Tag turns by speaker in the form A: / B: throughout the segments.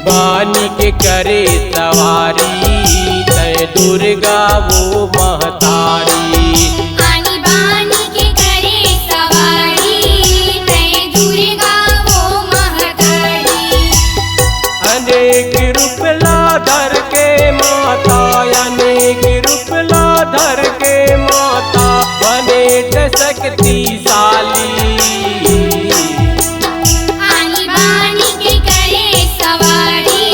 A: बानी के करे सवारी तय दुर्गा वो महतारी।
B: आनी बानी के करे सवारी तय दुर्गा वो महतारी।
A: अनेक रूप लाधर के माता अनेक रूप लाधर के माता बने शक्तिशाली।
B: आनी बानी के करे सवारी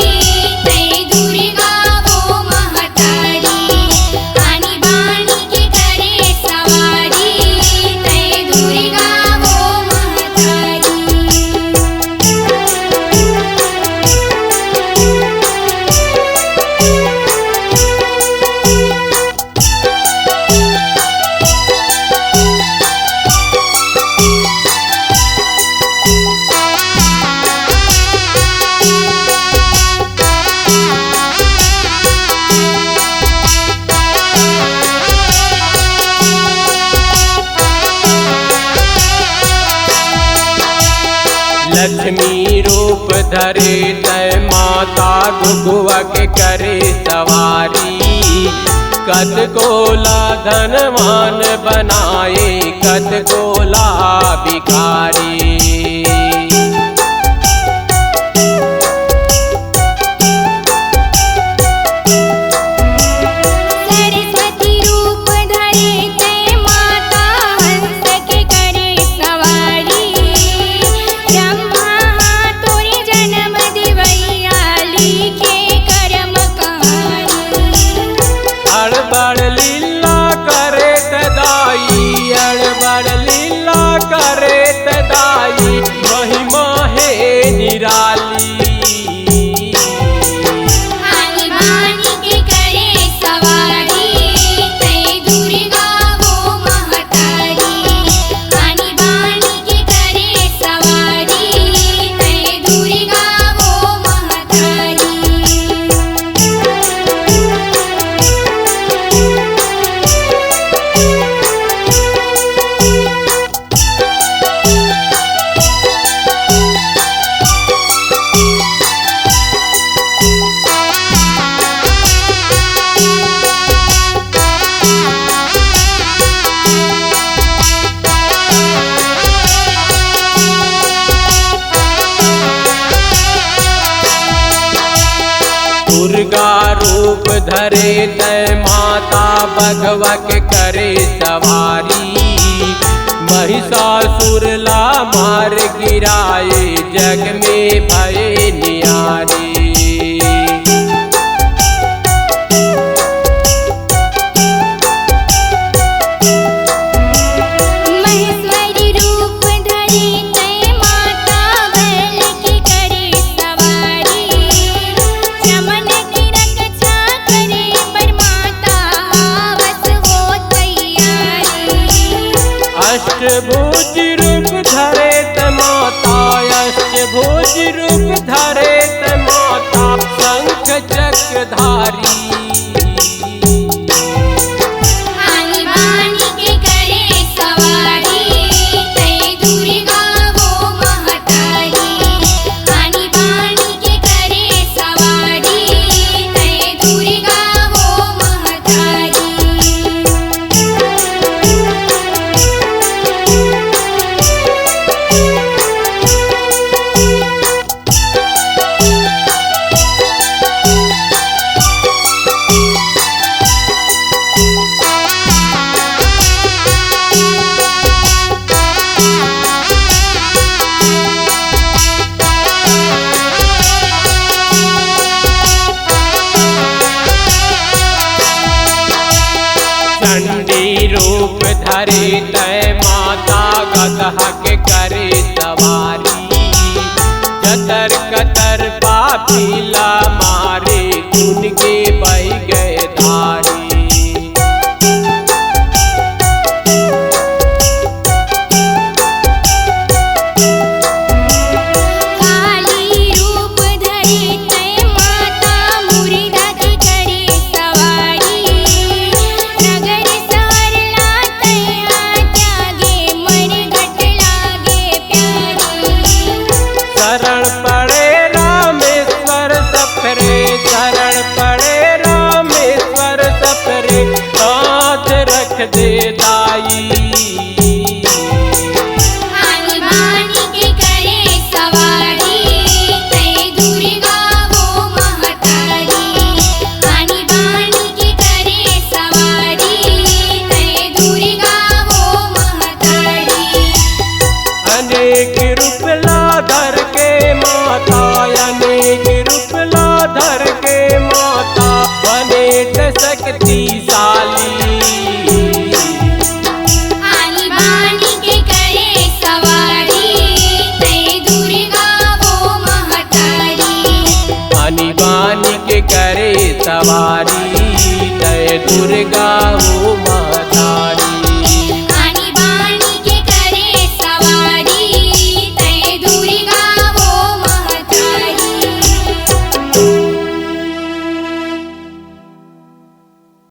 B: तय दुर्गा वो महतारी। आनी बानी के करे सवारी तय दुर्गा वो महतारी।
A: लक्ष्मी रूप धरे तय माता गुगुआ के करे सवारी। कद गोला धनवान बनाए कद गोला भिखारी।
B: सरस्वती रूप धरे तय माता हंस के करे सवारी। ब्रह्मा तोरे जन्म दिवैया लिखे करम कहानी।
A: अड़बड़ लीला करे तदाई अड़बड़ लीला करे तदाई महिमा है निराली।
B: आनी बानी के करे सवारी तय दुर्गा वो महतारी। आनी बानी के करे सवारी तय दुर्गा वो महतारी।
A: दुर्गा रूप धरे तय माता भगवा के करे सवारी। महिषासुर ला मार गिराए जग में भय नियारी।
B: महेश्वरी रूप धरे तय माता बैल के करे सवारी। चमन की रक्षा करे परमाता आवत वो तैयारी।
A: अष्टभुज रूप धरे त माता अष्टभुज रूप धरे त माता शंख चक्रधारी।
B: आनी बानी के करे सवारी तय दुर्गा वो महतारी। आनी बानी के करे सवारी तय दुर्गा वो महतारी।
A: चंडी रूप धरे तय माता गदहा के करे सवारी। जतर कतर पापीला मारे खून के बह गए धारी।
B: काली रूप धरे तय माता मुर्गा के करे सवारी। नगर सहर ला तैया त्यागे मरघट लागे प्यारी।
A: शरण पड़े रामेश्वर धर के माता बने शक्तिशाली।
B: आनी बानी के करे सवारी तय दुर्गा वो महतारी।
A: आनी बानी के करे सवारी तय दुर्गा वो